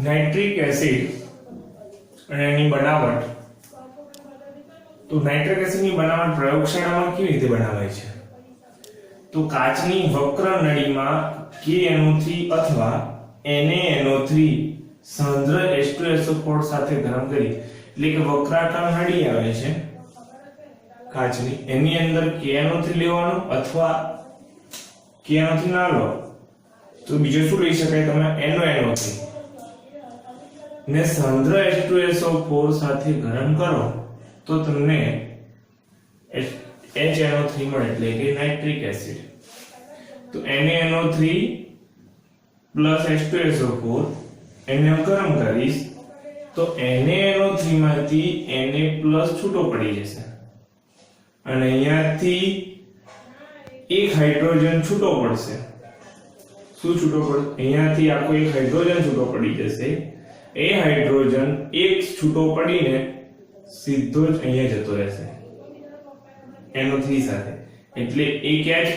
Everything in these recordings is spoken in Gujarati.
નાઇટ્રિક એસિડ અને એની બનાવટ. તો નાઇટ્રિક એસિડની બનાવટ પ્રયોગશાળામાં કેવી રીતે બનાવાય છે? તો કાચની વક્ર નળીમાં KNO3 અથવા NaNO3 સાંદ્ર H2SO4 સાથે ગરમ કરી, એટલે કે વક્રાકાર નળી આવે છે કાચની, એની અંદર KNO3 લેવાનું અથવા KNO3 ના લો તો બીજો શું લઈ શકાય તમે NaNO3 ને સાંદ્ર H2SO4 સાથે ગરમ કરો તો તમને HNO3 મળે, એટલે કે નાઇટ્રિક એસિડ. તો NaNO3 H2SO4 એને ગરમ કરીશ તો NaNO3 માંથી Na+ છૂટો પડી જશે અને અહીંયાથી એક હાઇડ્રોજન છૂટો પડશે. શું છૂટો પડે? અહીંયાથી આખો એક હાઇડ્રોજન છૂટો પડી જશે. એ હાઇડ્રોજન એક છૂટો પડીને સીધો જ અહીંયા જતો રહેશે NO3 સાથે, એટલે એક H+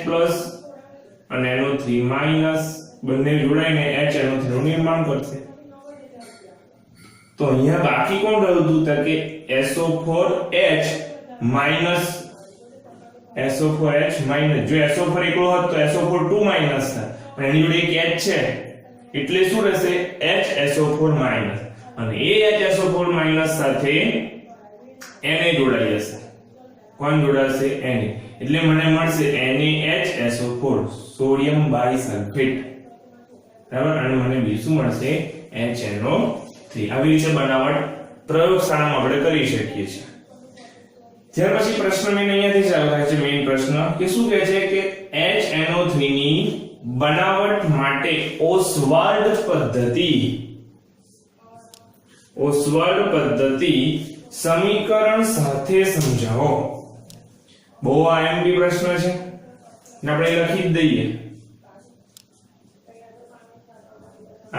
અને NO3- બંને જોડાઈને HNO3 નું નિર્માણ કરશે. તો અહીંયા બાકી કોણ રહ્યું હતું? તો કે SO4H- SO4H- જો SO4 એકલો હોત તો SO4 2- થાય, પણ એની જોડે એક H છે એટલે શું રહેશે? HSO4- અને એ HSO4- સાથે Na જોડાઈ જશે. કોણ જોડાશે? Na. એટલે મને મળશે NaHSO4 સોડિયમ બાયસલ્ફેટ, બરાબર. અને મને બીજું મળશે HNO3. આવી રીતે બનાવટ પ્રયોગશાળામાં આપણે કરી શકીએ છીએ. ત્યાર પછી પ્રશ્ન મેં અહીંયાથી ચાલુ થાય છે. મેઈન પ્રશ્ન કે શું કહે છે કે HNO3 ની બનાવટ માટે ઓસ્વાલ્ડ પદ્ધતિ સમીકરણ સાથે સમજાવો. બહુ IMP પ્રશ્ન છે ને આપણે લખી જ દઈએ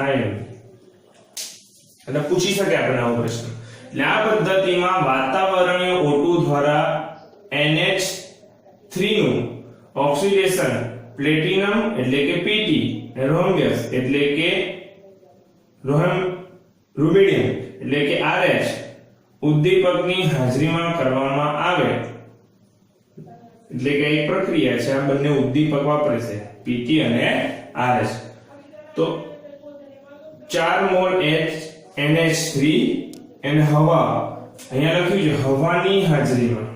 IMP, એટલે પૂછી શકે આપણે આવો પ્રશ્ન. એટલે આ પદ્ધતિમાં વાતાવરણીય O2 દ્વારા NH3 નું ઓક્સિડેશન પ્લેટિનમ એટલે કે Pt અને રોમિયસ એટલે કે રૂબિડિયમ એટલે કે RH ઉદ્દીપકની હાજરીમાં કરવામાં આવે, એટલે કે એક પ્રક્રિયા છે. આ બંને ઉદ્દીપક વાપરે છે Pt અને RH. તો 4 મોલ NH3 અને હવા, અહીંયા લખ્યું છે હવાની હાજરીમાં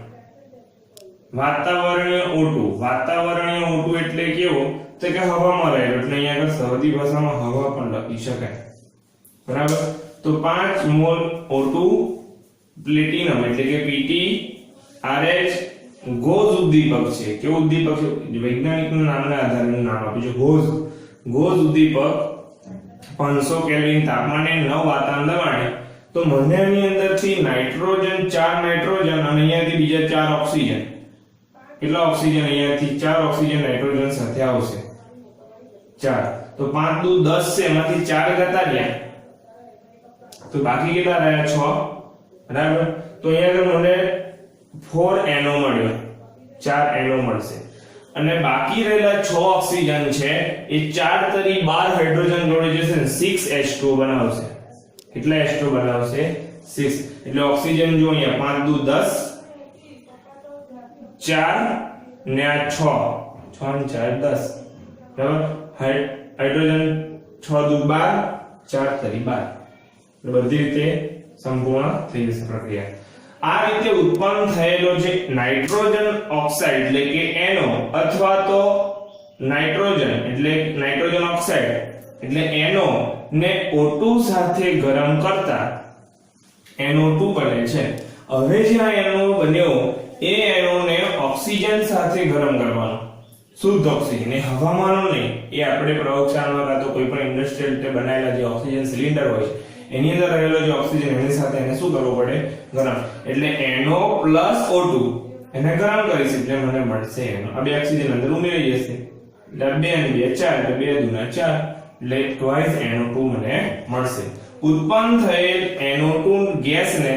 વાતાવરણીય O2 એટલે કેવો? તો કે હવામાં રહેલો, એટલે અહીંયા આગળ સાદી ભાષામાં હવા પણ લખી શકાય, બરાબર. તો 5 મોલ O2 પ્લેટિનમ એટલે કે Pt RH ગોઝ ઉદ્દીપક છે. કેવું ઉદ્દીપક છે? વૈજ્ઞાનિકના નામના આધારે નામ આપ્યું છે ગોઝ ઉદ્દીપક 500 કેલ્વિન તાપમાને 9 વાતાવરણ દબાણે. તો મને આની અંદરથી નાઇટ્રોજન 4 નાઇટ્રોજન અને અહીંયાથી બીજા 4 ઓક્સિજન. કેટલા ઓક્સિજન? અહીંયાથી 4 ઓક્સિજન નાઇટ્રોજન સાથે આવશે 4. તો 5 દુ 10 છે, એમાંથી 4 જતા રહ્યા તો બાકી કેટલા રહ્યા? 6, બરાબર. તો અહીંયા મને 4NO મળ્યો, 4NO મળશે. અને બાકી રહેલા 6 ઓક્સિજન છે એ 4 તરી 12 હાઇડ્રોજન જોડે જશે ને 6H2 બનાવશે. કેટલા H2 બનાવશે? 6. એટલે ઓક્સિજન જો અહીંયા 5 દુ 10, 4 ને આ 6 ને 4 10, બરાબર. હાઇડ્રોજન 6 દુ 12, 4 તરી 12. બધી રીતે સંપૂર્ણ થઈ જશે પ્રક્રિયા. આ રીતે ઉત્પન્ન થયેલો જે નાઇટ્રોજન ઓક્સાઇડ એટલે કે NO અથવા તો નાઇટ્રોજન એટલે નાઇટ્રોજન ઓક્સાઇડ એટલે NO ને O2 સાથે ગરમ કરતા NO2 બને છે. હવે જે આ NO બન્યો એ NO ને ઓક્સિજન સાથે ગરમ કરવાનો, શુદ્ધ ઓક્સિજન, એ હવામાંનો નહીં. એ આપણે પ્રયોગશાળામાં કાં તો કોઈ પણ ઇન્ડસ્ટ્રીયલ રીતે બનાવેલા જે ઓક્સિજન સિલિન્ડર હોય છે એની અંદર રહેલો જે ઓક્સિજન એની સાથે એને શું કરવો પડે? ગરમ. એટલે NO + O2 એને ગરમ કરીશ એટલે મને મળશે NO. આ બે ઓક્સિજન અંદર ઉમેરી જશે એટલે 2 અને 2 4 એટલે 2 દુના 4 એટલે twice NO2 મને મળશે. ઉત્પન્ન થયેલ NO2 ગેસને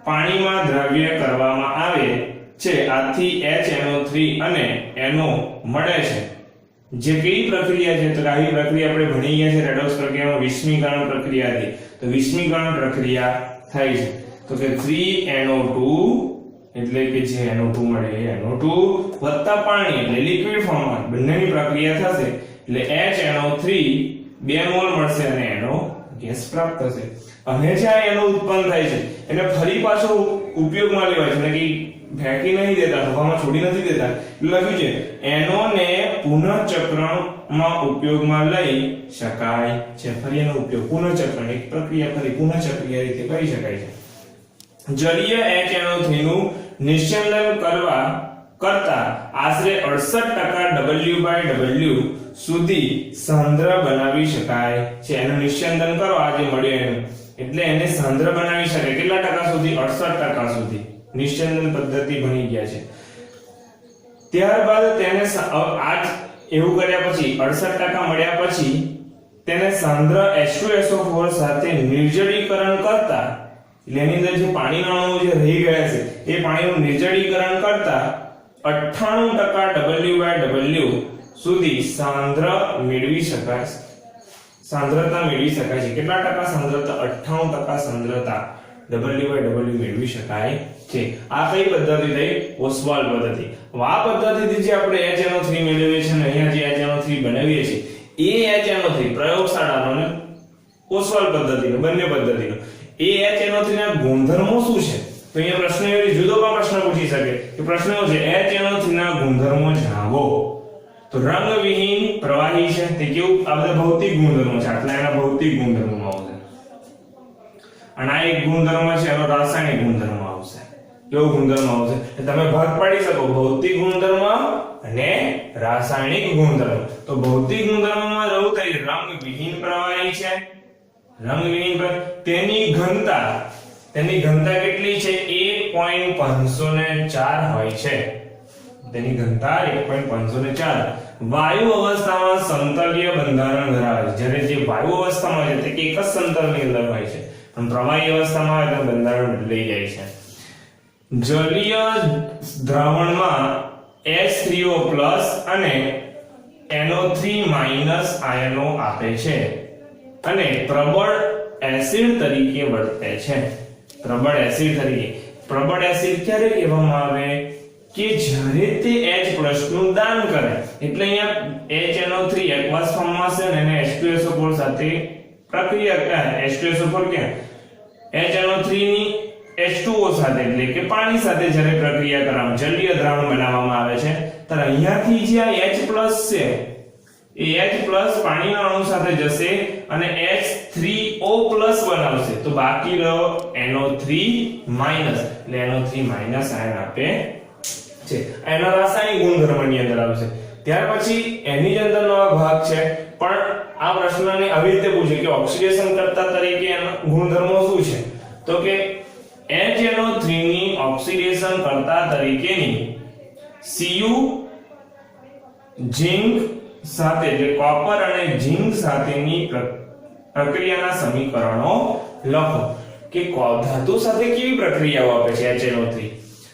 પાણીમાં દ્રવ્ય કરવામાં આવે છે. આથી HNO3 અને NO મળે છે. જે કઈ પ્રક્રિયા છે તો આવી પ્રક્રિયા આપણે ભણી ગયા છે રેડોક્સ પ્રક્રિયામાં વિસ્મીકરણ પ્રક્રિયા હતી તો વિસ્મીકરણ પ્રક્રિયા થાય છે તો કે 3NO2 એટલે કે જે NO2 મળે એ NO2 વત્તા પાણી એટલે લિક્વિડ ફોર્મમાં બંનેની પ્રક્રિયા થશે એટલે HNO3 2 મોલ મળશે અને એનો ગેસ પ્રાપ્ત થશે અને જે આ એનો ઉત્પન્ન થાય છે એને ફરી પાછો ઉપયોગમાં લેવાય છે એટલે કે ફેંકી નહીં દેતા હવામાં છોડી નથી દેતા એટલે લખ્યું છે એનો ને પુનઃચક્રણમાં ઉપયોગમાં લઈ શકાય છે ફરી એનો ઉપયોગ પુનઃચક્રણ એક પ્રક્રિયા ફરી પુનઃચક્રીય રીતે કરી શકાય છે જલીય HNO3 નું નિશ્ચલન કરતા આશરે 68% W/W સુધી સાંદ્ર બનાવી શકાય છે એનું નિશ્ચલન કરો આ જે મળ્યું એનું એટલે એને સાંદ્ર બનાવી શકાય કેટલા ટકા સુધી 68% સુધી નિશ્ચલન પદ્ધતિ ભણી ગયા છે ત્યારબાદ તેને આજ એવું કર્યા પછી 68% મળ્યા પછી તેને સાંદ્ર H2SO4 સાથે નિર્જલીકરણ કરતા એટલે એની અંદર જે પાણીના અણુઓ જે રહી ગયા છે એ પાણીનું નિર્જલીકરણ કરતા 98% W/W સુધી સાંદ્રતા મેળવી શકાય છે કેટલા ટકા સાંદ્રતા 98% સાંદ્રતા W/W મેળવી શકાય છે આ કઈ પદ્ધતિ થઈ ઓસ્વાલ્ડ પદ્ધતિ આ પદ્ધતિથી જે આપણે HNO3 મેળવીએ છીએ અને અહીંયા જે HNO3 બનાવીએ છીએ એ HNO3 પ્રયોગશાળાનો ને ઓસ્વાલ્ડ પદ્ધતિનો બંને પદ્ધતિનો એ HNO3 ના ગુણધર્મો શું છે તો અહીંયા પ્રશ્ન એવો જુદો પણ પ્રશ્ન પૂછી શકે કે પ્રશ્ન એવો છે HNO3 ના ગુણધર્મો જણાવો તો રંગવિહીન પ્રવાહી છે તે કેવું આ બધા ભૌતિક ગુણધર્મો છે આટલા એના ભૌતિક ગુણધર્મો આવશે અને આ એક ગુણધર્મ છે એનો રાસાયણિક ગુણધર્મ આવશે કેવો ગુણધર્મ આવશે તમે ભાગ પાડી શકો ભૌતિક ગુણધર્મ અને રાસાયણિક ગુણધર્મ તો ભૌતિક ગુણધર્મમાં રહું થઈ રંગવિહીન પ્રવાહી છે રંગવિહીન તેની ઘનતા કેટલી છે 1.504 હોય છે તેની ઘનતા 1.504 વાયુ અવસ્થામાં સમતલીય બંધારણ ધરાવે છે જ્યારે જે વાયુ અવસ્થામાં છે તે એક જ સમતલની અંદર હોય છે પણ પ્રવાહી અવસ્થામાં તેનું બંધારણ બદલાઈ જાય છે જલીય દ્રાવણમાં H3O+ અને NO3- આયનો આપે છે અને પ્રબળ એસિડ તરીકે વર્તે છે પ્રબળ એસિડ ક્યારે કહેવામાં આવે કે જ્યારે તે H+ નું દાન કરે એટલે અહીંયા HNO3 એક્વસ ફોર્મમાં છે અને H2SO4 સાથે પ્રક્રિયા H2SO4 કે HNO3 ની H2O સાથે એટલે કે પાણી સાથે જ્યારે પ્રક્રિયા કરવામાં જલીય દ્રાવણ બનાવવામાં આવે છે ત્યારે અહીંયાથી જે આ H+ છે એ H+ પાણીના અણુ સાથે જશે અને H3O+ બનાવશે તો બાકી રહ્યો NO3- એટલે NO3- આયન આપે છે એના રાસાયણિક ગુણધર્મની અંદર આવશે ત્યાર પછી એની જ અંદરનો આ ભાગ છે પણ આ પ્રશ્નને આવી રીતે પૂછે કે ઓક્સિડેશન કરતા તરીકે એના ગુણધર્મો શું છે તો કે HNO3 ની ઓક્સિડેશન કરતા તરીકેની Cu ઝિંક સાથે એટલે કોપર અને ઝિંક સાથેની પ્રક્રિયાના સમીકરણો લખો કે ધાતુ સાથે કેવી પ્રક્રિયાઓ આપે છે HNO3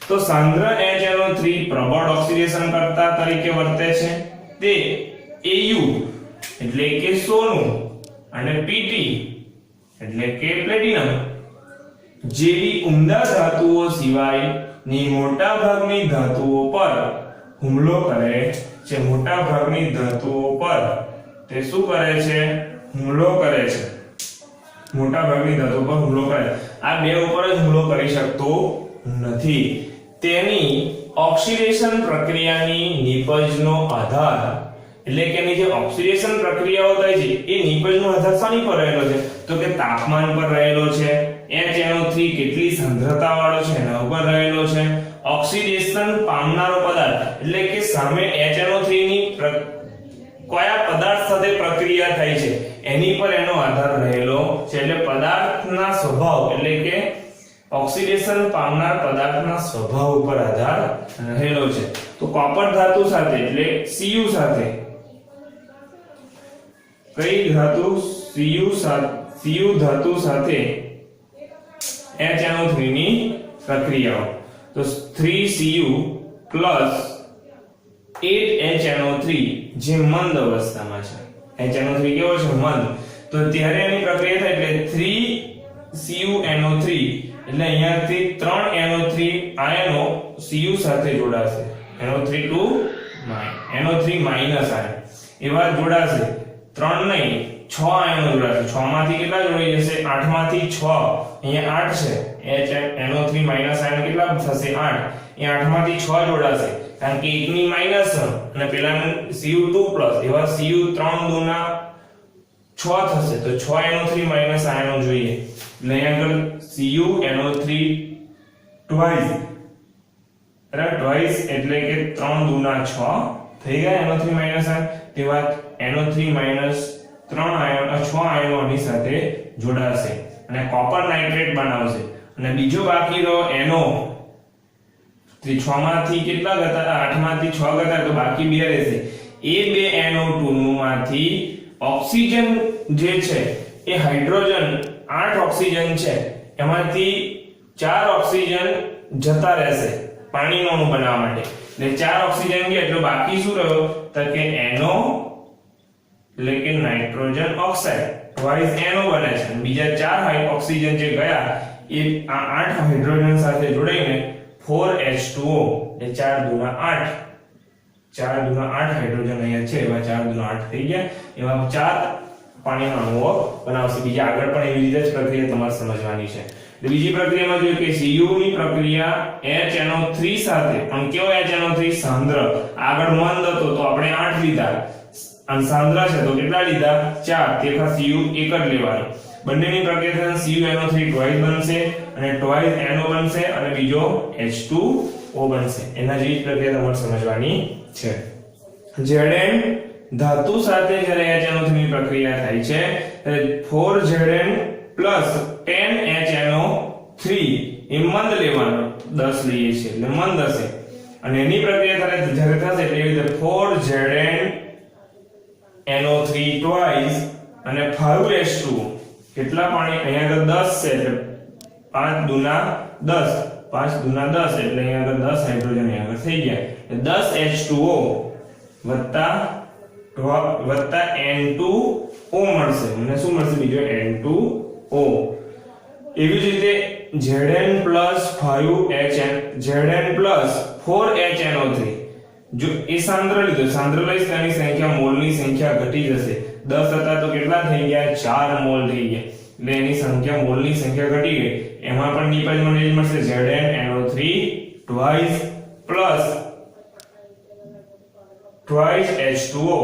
તો સાંદ્ર HNO3 પ્રબળ ઓક્સિડેશન કરતા તરીકે વર્તે છે તે Au એટલે કે સોનું અને Pt એટલે કે પ્લેટિનમ જેવી ઉમદા ધાતુઓ સિવાયની મોટાભાગની ધાતુઓ પર હુમલો કરે છે મોટાભાગની ધાતુઓ પર તે શું કરે છે હુમલો કરે છે મોટાભાગની ધાતુઓ પર હુમલો કરે આ બે ઉપર જ હુમલો કરી શકતો નથી તેની ઓક્સિડેશન પ્રક્રિયાની નિપજનો આધાર એટલે કે એની જે ઓક્સિડેશન પ્રક્રિયાઓ થાય છે એ નિપજનો આધાર શાની પર રહેલો છે તો કે તાપમાન પર રહેલો છે HNO3 કેટલી સાંદ્રતા વાળો છે એના ઉપર રહેલો છે ઓક્સિડેશન પામનારો પદાર્થ એટલે કે સામે HNO3 ની કયા પદાર્થ સાથે પ્રક્રિયા થાય છે એની પર એનો આધાર રહેલો છે એટલે પદાર્થના સ્વભાવ એટલે કે ઓક્સિડેશન પામનાર પદાર્થના સ્વભાવ ઉપર આધાર રહેલો છે તો કોપર ધાતુ સાથે એટલે Cu સાથે કઈ ધાતુ Cu ધાતુ સાથે HNO3 ની પ્રક્રિયાઓ તો 3Cu+ 8HNO3 જે મંદ અવસ્થામાં છે. HNO3 કેવો છે? મંદ. તો ત્યારે એની પ્રક્રિયા થાય એટલે 3CuNO3 એટલે અહીંયાથી 3 NO3 આયનો Cu સાથે જોડાશે. NO3 to NO3 minus ion એવા જોડાશે. 3 નહીં 6 આયનો જોડાશે. 6 માંથી કેટલા જોડાઈ જશે? 8 માંથી 6. અહીંયા 8 છે. NO3 માઈનસ આયન કેટલા થશે? 8. એ 8 માંથી 6 જોડાશે. કારણ કે એકની માઈનસ અને પેલાનું Cu2 પ્લસ એવા Cu3 દુના 6 થશે. તો 6 NO3 માઈનસ આયનો જોઈએ. એટલે અહીંયા આગળ CuNO3 ટ્વાઇસ ટ્વાઇસ એટલે કે 3 દુના 6 થઈ ગયા NO3 માઈનસ આયન. તેવા NO3 માઈનસ 3 આયન 6 આયનો આની સાથે જોડાશે અને કોપર નાઇટ્રેટ બનાવશે. અને બીજો બાકી રહ્યો NO 6 માંથી કેટલા ગતા? 8 માંથી 6 ગતા તો બાકી 2 રહેશે. એ 2 NO2 માંથી ઓક્સિજન જે છે એ હાઇડ્રોજન 8 ઓક્સિજન છે એમાંથી 4 ઓક્સિજન જતા રહેશે પાણીનો અણુ બનાવવા માટે. એટલે 4 ઓક્સિજન ગયા એટલે બાકી શું રહ્યો? તો કે NO એટલે કે નાઇટ્રોજન ઓક્સાઇડ ટ્વાઇસ NO બને છે. બીજા 4 ઓક્સિજન જે ગયા એ આ 8 હાઇડ્રોજન સાથે જોડાઈને 4H2O એટલે 4 દુના 8 4 દુના 8 હાઇડ્રોજન અહીંયા છે એવા 4 દુના 8 થઈ ગયા. એવા 4 પાણીના અણુઓ બનાવશે. બીજી આગળ પણ એવી રીતે જ પ્રક્રિયા તમારે સમજવાની છે. એટલે બીજી પ્રક્રિયામાં જોઈએ કે Cu ની પ્રક્રિયા HNO3 સાથે પણ કેવો HNO3 સાંદ્ર આગળ મંદ હતો તો આપણે 8 લીધા અને સાંદ્ર છે તો કેટલા લીધા? 4. તેખા Cu એક જ લેવાનું. બંનેની પ્રક્રિયા CuNO3 ટ્વાઇસ બનશે અને ટ્વાઇસ NO બનશે અને બીજો H2O બનશે. એના જેવી પ્રક્રિયા તમારે સમજવાની છે. Zn ધાતુ સાથે જ્યારે HNO3 ની પ્રક્રિયા થાય છે ત્યારે 4Zn 10HNO3 એ મંદ લેવાનો 10 લઈએ છીએ એટલે મંદ હશે. અને એની પ્રક્રિયા જ્યારે થશે એટલે એવી રીતે 4ZnNO3 ટ્વાઇસ અને 5H2O કેટલા પાણી અહીંયા આગળ 10 છે એટલે 5 દુના 10 5 દુના 10 એટલે અહીંયા આગળ 10 હાઇડ્રોજન અહીંયા આગળ થઈ ગયા. એટલે 10H2O વત્તા N2O મળશે. મને શું મળશે? બીજો N2O. એવી જ રીતે Zn 5HN Zn 4HNO3 જો એ સાંદ્ર લીધો સાંદ્ર લઈશ તેની સંખ્યા મોલની સંખ્યા ઘટી જશે. 10 હતા તો કેટલા થઈ ગયા? 4 મોલ થઈ ગયા. એટલે એની સંખ્યા મોલની સંખ્યા ઘટી ગઈ. એમાં પણ નિપાત મને જ મળશે ZnNO3 twice plus twice H2O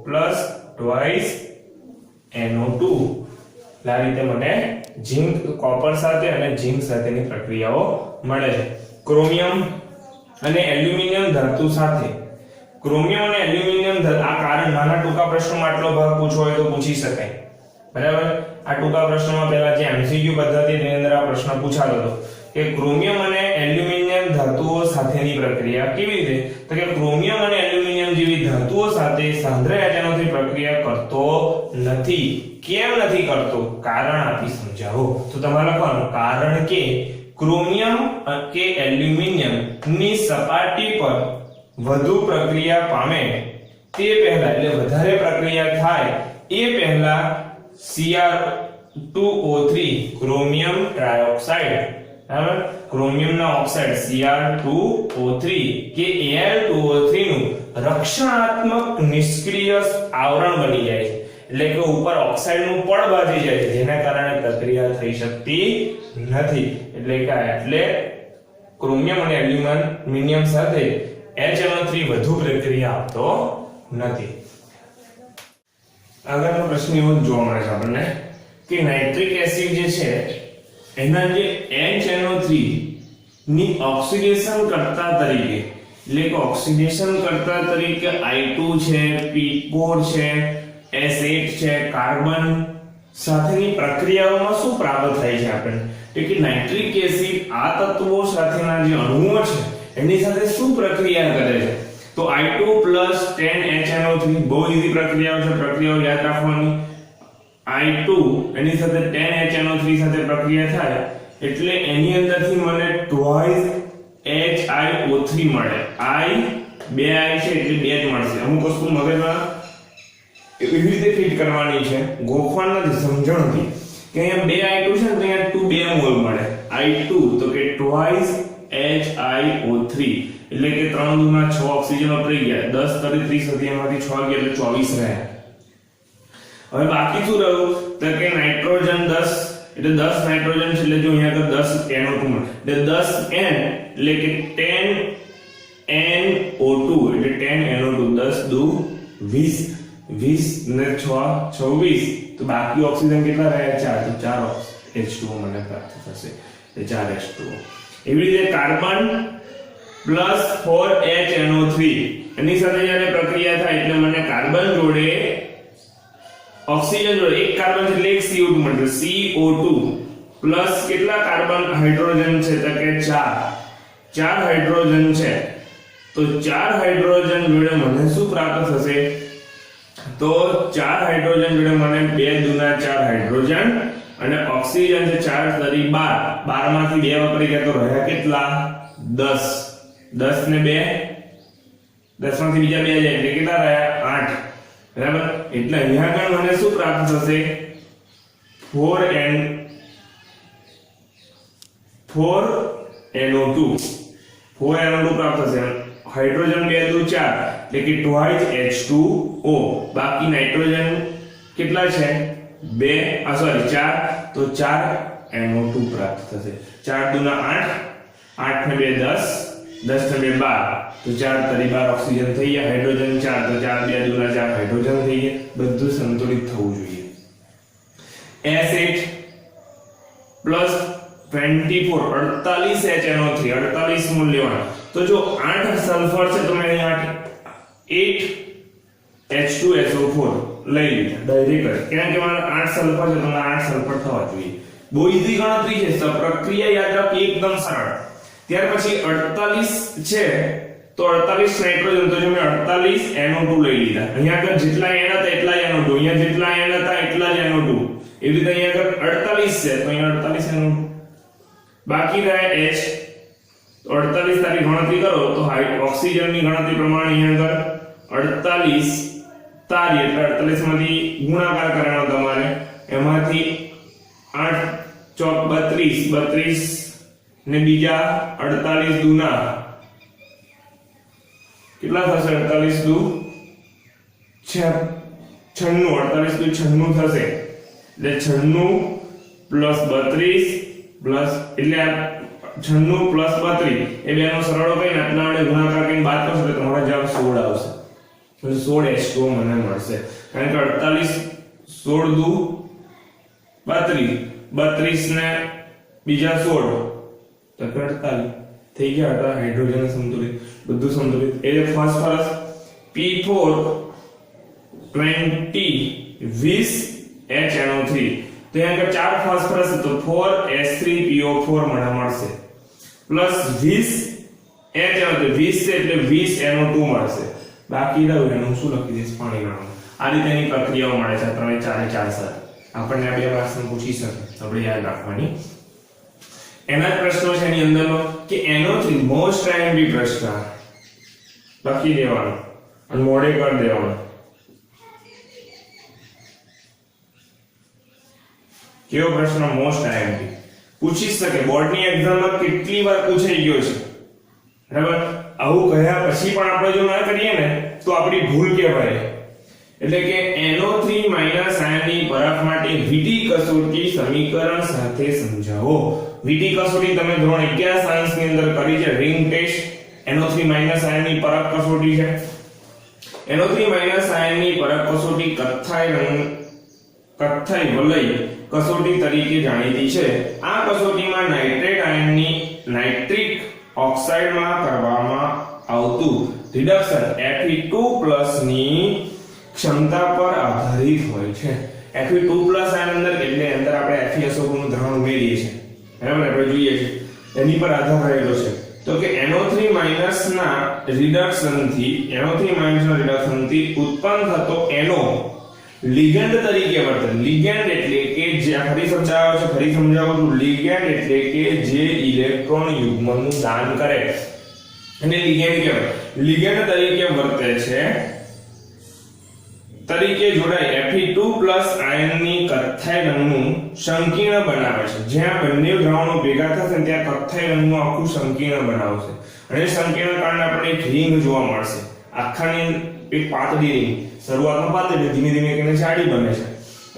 plus twice NO2. આ રીતે મને ઝિંક કોપર સાથે અને ઝિંક સાથેની પ્રક્રિયાઓ મળે છે. ક્રોમિયમ અને એલ્યુમિનિયમ ધાતુ સાથે ક્રોમિયમ અને એલ્યુમિનિયમ આ કારણ નાના ટૂંકા પ્રશ્નોમાં આટલો ભાગ પૂછવો હોય તો પૂછી શકાય. બરાબર. આ ટૂંકા પ્રશ્નોમાં પહેલા જે MCQ પદ્ધતિ ની અંદર આ પ્રશ્ન પૂછાતો હતો કે ક્રોમિયમ અને એલ્યુમિનિયમ ધાતુઓ સાથેની પ્રક્રિયા કેવી રીતે? તો કે ક્રોમિયમ અને એલ્યુમિનિયમ જેવી ધાતુઓ સાથે સાંદ્ર HNO3 પ્રક્રિયા કરતો નથી. કેમ નથી કરતો? કારણ આપી સમજાવો. તો તમારે લખવાનું કારણ કે ક્રોમિયમ કે એલ્યુમિનિયમ ની સપાટી પર વધુ પ્રક્રિયા પામે તે પહેલા એટલે વધારે પ્રક્રિયા થાય એ પહેલા Cr2O3 ક્રોમિયમ ટ્રાયોક્સાઇડ બરાબર ક્રોમિયમના ઓક્સાઇડ Cr2O3 કે Al2O3 નું રક્ષણાત્મક નિષ્ક્રિય આવરણ બની જાય છે. એટલે કે ઉપર ઓક્સાઇડ નું પડ બાજી જાય છે જેના કારણે પ્રક્રિયા થઈ શકતી નથી. એટલે ક્રોમિયમ અને એલ્યુમિનિયમ સાથે HNO3 વધુ પ્રક્રિયા આપતો નથી. આગળનો પ્રશ્ન એવો જોવા મળે છે આપણને કે નાઇટ્રિક એસિડ જે છે એના જે HNO3 ની ઓક્સિડેશન કર્તા તરીકે એટલે કે ઓક્સિડેશન કર્તા તરીકે I2 છે P4 છે S8 છે કાર્બન સાથેની પ્રક્રિયાઓમાં શું પ્રાપ્ત થાય છે આપણને? કે નાઇટ્રિક એસિડ આ તત્વો સાથેના જે અણુઓ છે એની સાથે શું પ્રક્રિયા કરે છે? તો I2 10HNO3 બહુ ઈઝી પ્રક્રિયાઓ છે. પ્રક્રિયાઓ યાદ રાખવાની. I2 એની સાથે 10HNO3 સાથે પ્રક્રિયા થાય એટલે એની અંદરથી મને ટ્વાઇસ HiO3 મળે. 2 આવી છે એટલે 2 જ મળશે. અમુક વસ્તુ મગજમાં એવી રીતે ફિટ કરવાની છે, ગોખવા નથી, સમજણ હતી કે અહીંયા 2 I2 છે ને તો અહીંયા 2 મોલ મળે. I2 તો કે twice HiO3 એટલે કે 3 દુના 6 ઓક્સિજન વપરાઈ ગયા. 10 તરી 30 હતી, એમાંથી 6 ગયા એટલે 24 રહ્યા. હવે બાકી શું રહ્યું તો કે નાઇટ્રોજન 10 એટલે 10 નાઇટ્રોજન છે એટલે જો અહીંયા આગળ 10 NO2 મળે એટલે 10 N એટલે કે 10 NO2 એટલે 10 NO2 10 દુ 20 20 ને 6 26 તો બાકી ઓક્સિજન કેટલા રહ્યા 4 તો 4 H2O મને પ્રાપ્ત થશે એટલે 4 H2O. એવી રીતે કાર્બન પ્લસ 4HNO3 એની સાથે જ્યારે પ્રક્રિયા થાય એટલે મને કાર્બન જોડે ઓક્સિજન જોડે એક કાર્બન એટલે એક CO2 મળે. CO2 પ્લસ કેટલા કાર્બન હાઇડ્રોજન છે તો કે 4 હાઇડ્રોજન છે તો 4 હાઇડ્રોજન જોડે મને શું પ્રાપ્ત થશે તો 4 હાઇડ્રોજન જોડે મને 2 દુના 4 હાઇડ્રોજન અને ઓક્સિજન છે 4 તરી 12 12 માંથી 2 વપરાઈ ગયા તો રહ્યા કેટલા 10 10 ને 2 10 માંથી બીજા 2 જાય એટલે કેટલા રહ્યા 8 બરાબર. એટલે અહીંયા આગળ મને શું પ્રાપ્ત થશે 4NO2 પ્રાપ્ત થશે. હાઇડ્રોજન 2 દુ 4 એટલે કે twice H2O. બાકી નાઇટ્રોજન કેટલા છે 2 સોરી 4 તો 4 NO2 પ્રાપ્ત થશે. 4 દુના 8 8 ને 2 10 10 ને 2 12 તો 4 તરી 12 ઓક્સિજન થઈ ગયા. હાઇડ્રોજન 4 તો 4 2 દુના 4 હાઇડ્રોજન થઈ ગયા. બધું સંતુલિત થવું જોઈએ. S8 પ્લસ 24 48HNO3 48 મોલ લેવાના. તો જો 8 સલ્ફર છે તો મેં અહીંયા 8 H2SO4 લઈ લીધા ડાયરેક્ટ. કેમ કે મારે 8 સલ્ફર છે તો મને 8 સલ્ફર થવા જોઈએ. બહુ ઈઝી ગણતરી છે. પ્રક્રિયા યાદ રાખો એકદમ સરળ. ત્યાર પછી 48 છે તો 48 નાઇટ્રોજન તો જો મેં 48 NO2 લઈ લીધા. અહીંયા આગળ જેટલા N હતા એટલા જ NO2, અહીંયા જેટલા N હતા એટલા જ NO2. એવી રીતે અહીંયા આગળ 48 છે તો અહીંયા 48 NO2. બાકી રહ્યા H. તો 48 તારી ગણતરી કરો તો ઓક્સિજનની ગણતરી પ્રમાણે અહીંયા આગળ 48 તારી એટલે 48 માંથી ગુણાકાર કરવાનો તમારે. એમાંથી 8 ચોક 32 32 ને બીજા 48 દુના કેટલા થશે 48 દુ 96 48 દુ 96 થશે એટલે 96 પ્લસ 32 પ્લસ એટલે આ 96 પ્લસ 32 એ બેનો સરવાળો કરીને આટલા વડે ગુણાકાર કરીને બાદ કરશો એટલે તમારો જવાબ 16 આવશે. એટલે 16 H2O મને મળશે. કારણ કે 48 16 દુ 32 32 ને બીજા 16 તો 48 થઈ ગયા. હાઇડ્રોજન સંતુલિત બધું સંતુલિત. એ ફોસ્ફરસ P4 20 20 HNO3 તો અહીંયા આગળ 4 ફોસ્ફરસ તો 4S3PO4 મને મળશે પ્લસ 20 HNO3 20 છે એટલે 20 NO2 મળશે. બાકી રહ્યું એનું શું લખી દઈશ પાણી ગણવાનું. આ રીતેની પ્રક્રિયાઓ મળે છે. 3 4 4 સર આપણને આ બે પ્રશ્ન પૂછી શકે આપણે યાદ રાખવાની. એના જ પ્રશ્નો છે એની અંદરનો કે NO3 મોસ્ટ આઈએમપી પ્રશ્ન લખી દેવાનો અને મોડે કરી દેવાનો. કેવો પ્રશ્ન મોસ્ટ આઈએમપી પૂછી શકે. બોર્ડની એક્ઝામમાં કેટલી વાર પૂછાઈ ગયો છે બરાબર. આવું કહ્યા પછી પણ આપણે જો ના કરીએ ને તો આપણી ભૂલ કહેવાય. એટલે કે NO3 આયનની બરફ માટે વિધિ કસોટી સમીકરણ સાથે સમજાવો. વિધિ કસોટી તમે ધોરણ 11 સાયન્સ ની અંદર કરી છે. રિંગ ટેસ્ટ NO3 આયનની પરખ કસોટી છે. NO3 આયનની પરખ કસોટી કથ્થાઈ વલય કસોટી તરીકે જાણીતી છે. આ કસોટીમાં નાઇટ્રેટ આયનની નાઇટ્રિક ઓક્સાઇડમાં કરવામાં આવતું રિડક્શન Fe2+ ની ક્ષમતા પર આધારિત હોય છે. Fe2+ આયન અંદર એટલે અંદર આપણે FeSO4 નું દ્રાવણ ઉમેરીએ છીએ બરાબર. આપણે જોઈએ છે એની પર આધાર રહેલો છે. તો કે NO3- ના રિડક્શનથી ઉત્પન્ન થતો NO લિગેન્ડ તરીકે વર્તે. લિગેન્ડ એટલે કે જે ફરી સમજાવું છું. લિગેન્ડ એટલે કે જે ઇલેક્ટ્રોન યુગ્મનું દાન કરે અને લિગેન્ડ કહેવાય. લિગેન્ડ તરીકે વર્તે છે, તરીકે જોડાય Fe2+ આયનની કથ્થાઈ રંગનું સંકીર્ણ બનાવે છે. જ્યાં બંને દ્રાવણો ભેગા થશે ત્યાં કથ્થાઈ રંગનું આખું સંકીર્ણ બનાવશે. અને સંકીર્ણ કારણે આપણે એક રિંગ જોવા મળશે. આખાની એક પાતળી રિંગ, શરૂઆતમાં પાતળી, ધીમે ધીમે કરીને જાડી બને છે.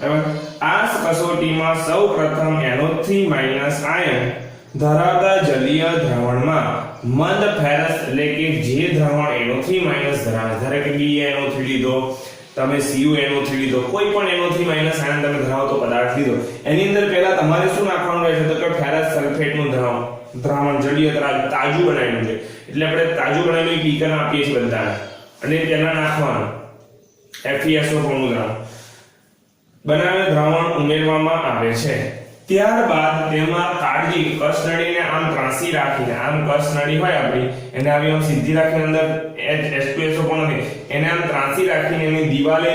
બરાબર. આ કસોટીમાં સૌપ્રથમ NO3- આયન ધરાવતા જલીય દ્રાવણમાં મંદ ફેરસ એટલે કે જે દ્રાવણ NO3- ધરાવે, ધારો કે BaNO3 લીધો, તમે CuNO3 લીધો, કોઈ પણ NO3- આયન તમે ધરાવતો પદાર્થ લીધો, એની અંદર પહેલા તમારે શું નાખવાનું રહેશે તો કે ફેરસ સલ્ફેટનું દ્રાવણ જલીય તાજું બનાવેલું છે. એટલે આપણે તાજું બનાવેલું બીકર આપીએ છીએ બધાને, અને તેના નાખવાનું FeSO4 નું દ્રાવણ બનાવેલ દ્રાવણ ઉમેરવામાં આવે છે. ત્યારબાદ તેમાં કાળજી કસનળીને આમ ત્રાંસી રાખીને, આમ કસનળી હોય આપણી એને આવી આમ સીધી રાખીને અંદર H2SO4 નથી, એને આમ ત્રાંસી રાખીને એની દિવાલે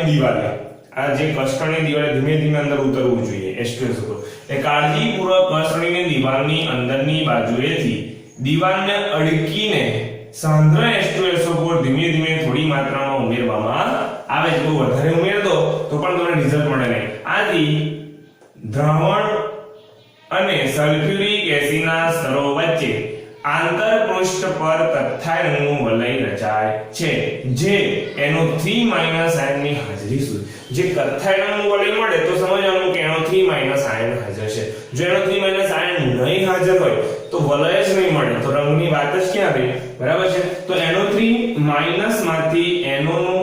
આ જે કસનળીની દિવાલે ધીમે ધીમે અંદર ઉતરવું જોઈએ H2SO4. એ કાળજીપૂર્વક કસનળીની દિવાલની અંદરની બાજુએથી દિવાલને અડકીને સાંદ્ર H2SO4 ધીમે ધીમે થોડી માત્રામાં ઉમેરવામાં આવે છે. જો વધારે ઉમેર દો તો પણ તમને રિઝલ્ટ મળે નહીં. આથી દ્રાવણ અને સલ્ફ્યુરિક એસિડના સ્તરો વચ્ચે આંતરપૃષ્ઠ પર કથ્થાઈ રંગનું વલય રચાય છે, જે NO3- આયનની હાજરી સુધી. જે કથ્થાઈ રંગનું વલય મળે તો સમજવાનું કે NO3- આયન હાજર છે. જો NO3- આયન નહીં હાજર હોય તો વલય જ નહીં મળે, તો રંગની વાત જ ક્યાં રહી? બરાબર છે. તો NO3- માંથી NO નું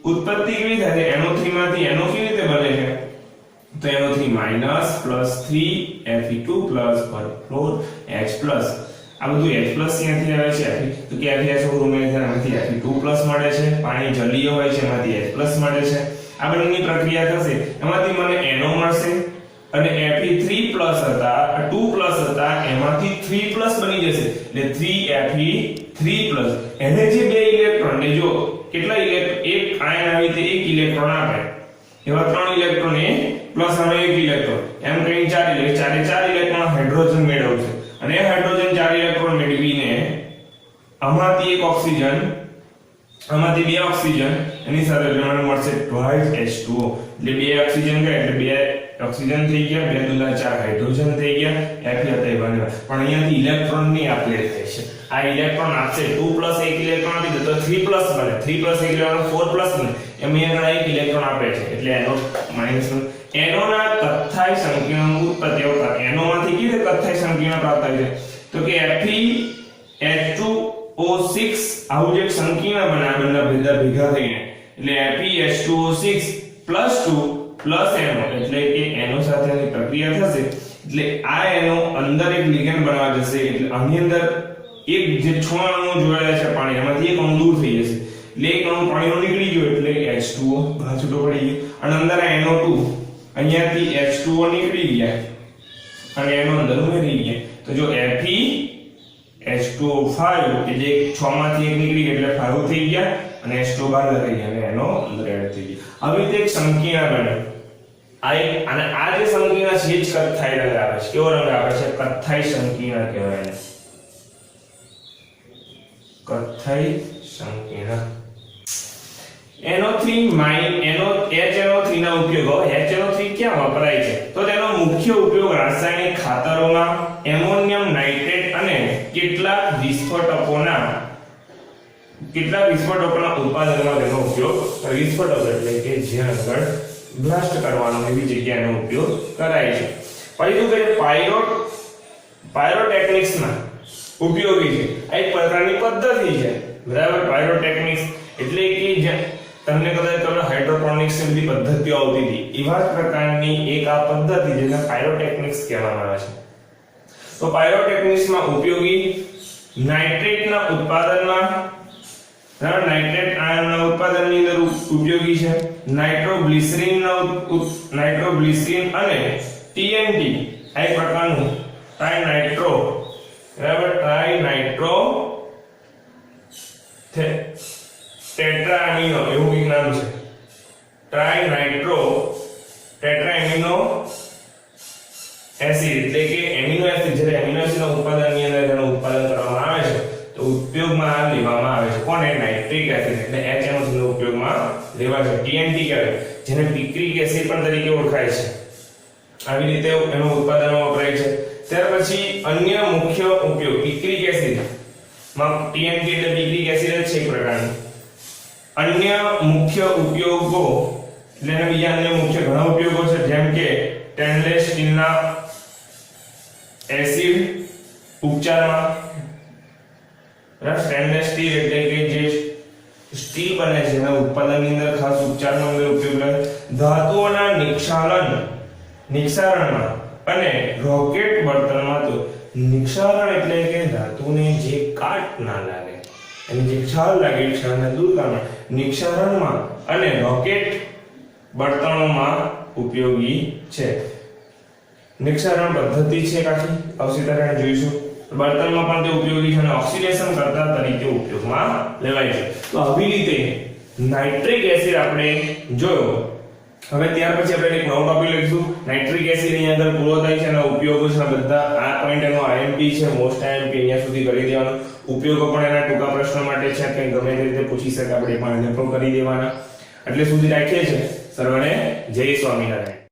ઉત્પત્તિ કેવી થાય છે? NO3 માંથી NO કેવી રીતે બને છે? તો NO3- plus 3 Fe2+ પર 4H+. આ બધું H+ ક્યાંથી આવે છે? તો કે FeSO4 ઉમેરે છે, એમાંથી Fe2+ મળે છે. પાણી જલીય હોય છે, એમાંથી H+ મળે છે. આ બંનેની પ્રક્રિયા થશે, એમાંથી મને NO મળશે, અને Fe3+ હતા, 2+ હતા, એમાંથી 3+ બની જશે, એટલે 3Fe3+. એને જે બે ઇલેક્ટ્રોન ને જો કેટલા ઇલેક્ટ્રોન, એક આયન આવી તે એક ઇલેક્ટ્રોન આપે, એવા 3 ઇલેક્ટ્રોન એ પ્લસ અને 1 ઇલેક્ટ્રોન, એમ કરીને 4 ઇલેક્ટ્રોન, ચારે 4 ઇલેક્ટ્રોન હાઇડ્રોજન મેળવશે. અને એ હાઇડ્રોજન 4 ઇલેક્ટ્રોન મેળવીને આમાંથી એક ઓક્સિજન, આમાંથી બે ઓક્સિજન, એની સાથે મને મળશે twice H2O. એટલે બે ઓક્સિજન ગયા એટલે બે ઓક્સિજન થઈ ગયા, 2 × 4 હાઇડ્રોજન થઈ ગયા, Fe હતા એ બન્યા. પણ અહીંયાથી ઇલેક્ટ્રોન ની આપલે થાય છે. આ ઇલેક્ટ્રોન આપશે 2 + 1 ઇલેક્ટ્રોન આપી દે તો 3+ બને, 3 + 1 ઇલેક્ટ્રોન 4+ બને, એમ અહીંયા એક ઇલેક્ટ્રોન આપે છે. એટલે NO- NO ના કથ્થાઈ સંકીર્ણ ઉત્પત્તિ આવતા NO માંથી કેવી રીતે કથ્થાઈ સંકીર્ણ પ્રાપ્ત થાય છે? તો કે FeH2O6 આવું જે સંકીર્ણ બને આ બંને ભેગા થઈને, એટલે FeH2O6 + 2 + NO, એટલે કે NO સાથેની પ્રક્રિયા થશે. એટલે આ NO અંદર એક લિગેન્ડ બનવા જશે. એટલે આની અંદર એક જે 6 અણુઓ જોડાયા છે પાણી, એમાંથી એક અણુ દૂર થઈ જશે, એટલે એક અણુ પાણીનો નીકળી ગયો એટલે H2O બહાર છૂટો પડી ગયો. અને અંદર NO2, અહીંયાથી H2O નીકળી ગયા અને NO અંદર ઉમેરી ગયા. તો જો FeH2O5 એટલે 6 માંથી એક નીકળી ગયા એટલે 5 થઈ ગયા, અને H2O બહાર રહી ગયા અને NO અંદર એડ થઈ ગયા. આવી રીતે એક સંકીર્ણ બને. અને આ જે સંકીર્ણ છે જ કથ્થાઈ રંગ આવે છે. કેવો રંગ આવે છે? કથ્થાઈ સંકીર્ણ કહેવાય એને. કથ્થાઈ સંકીર્ણ. HNO3 ના ઉપયોગો. HNO3 ક્યાં વપરાય છે? તો તેનો મુખ્ય ઉપયોગ રાસાયણિક ખાતરોમાં, એમોનિયમ નાઇટ્રેટ અને કેટલાક વિસ્ફોટકોના ઉત્પાદનમાં તેનો ઉપયોગ, વિસ્ફોટક એટલે કે જ્યાં આગળ બ્લાસ્ટ કરવાનો એવી જગ્યાનો ઉપયોગ કરાય છે. પછી શું કહે? પાયરોટેક્નિક્સમાં ઉપયોગી છે. આ એક પ્રકારની પદ્ધતિ છે, બરાબર. પાયરોટેક્નિક્સ એટલે કે તમને કદાચ હાઇડ્રોપોનિક્સ ની પદ્ધતિઓ આવતી હતી, એવા જ પ્રકારની એક આ પદ્ધતિ જેને પાયરોટેક્નિક્સ કહેવામાં આવે છે. તો પાયરોટેક્નિક્સમાં ઉપયોગી નાઇટ્રેટના ઉત્પાદનમાં, નાઇટ્રેટ આયનના ઉત્પાદનની અંદર ઉપયોગી છે. નાઇટ્રોગ્લિસરીન અને TNT આ એક પ્રકારનું ટ્રાઇનાઇટ્રો, બરાબર, ટ્રાઇનાઇટ્રો ટેટ્રાએમિનો એવું એક નામ છે. ટ્રાઇનાઇટ્રો ટેટ્રાએમિનો એસિડ એટલે કે એમિનો એસિડ, જ્યારે એમિનો એસિડના ઉત્પાદનની અંદર તેનું ઉત્પાદન કરવામાં આવે છે તો ઉપયોગ ઉપયોગમાં લેવામાં આવે છે. કોને? નાઇટ્રિક એસિડ એટલે HNO3 નો ઉપયોગમાં લેવાય છે. TNT કહેવાય, જેને પિક્રિક એસિડ પણ તરીકે ઓળખાય છે. આવી રીતે એનું ઉત્પાદનમાં વપરાય છે. ત્યાર પછી અન્ય મુખ્ય ઉપયોગ પિક્રિક એસિડ માં TNT એટલે પિક્રિક એસિડ જ છે એક પ્રકારનું. અન્ય મુખ્ય ઉપયોગો એટલે એના બીજા અન્ય મુખ્ય ઘણા ઉપયોગો છે, જેમ કે સ્ટેનલેસ સ્ટીલના એસિડ ઉપચારમાં. સ્ટેનલેસ સ્ટીલ એટલે કે જે સ્ટીલ બને છે એના ઉત્પાદનની અંદર ખાસ ઉપચારમાં અંદર ઉપયોગ થાય. ધાતુઓના નિક્ષારણમાં અને રોકેટ બળતણમાં. તો નિક્ષારણ એટલે કે ધાતુને જે કાટ ના લાગે અને જે ક્ષાર લાગે એ ક્ષારને દૂર કરવા નિક્ષારણમાં અને રોકેટ બળતણોમાં ઉપયોગી છે. નિક્ષારણ પદ્ધતિ છે કાકી આવશે ત્યારે જોઈશું. બળતણમાં પણ તે ઉપયોગી છે અને ઓક્સિડેશન કરતા તરીકે ઉપયોગમાં લેવાય છે. તો આવી રીતે નાઇટ્રિક એસિડ આપણે જોયો. હવે ત્યાર પછી આપણે એક નવો ટોપિક લઈશું. નાઇટ્રિક એસિડ અહીંયા આગળ પૂરો થાય છે અને ઉપયોગો છે બધા. આ પોઈન્ટ એનો IMP છે, મોસ્ટ IMP અહીંયા સુધી કરી દેવાનો. ઉપયોગો પણ એના ટૂંકા પ્રશ્ન માટે છે કે ગમે તે રીતે પૂછી શકે આપણે પણ એને પણ કરી દેવાના. એટલે સુધી રાખીએ છીએ. સર્વને જય સ્વામિનારાયણ.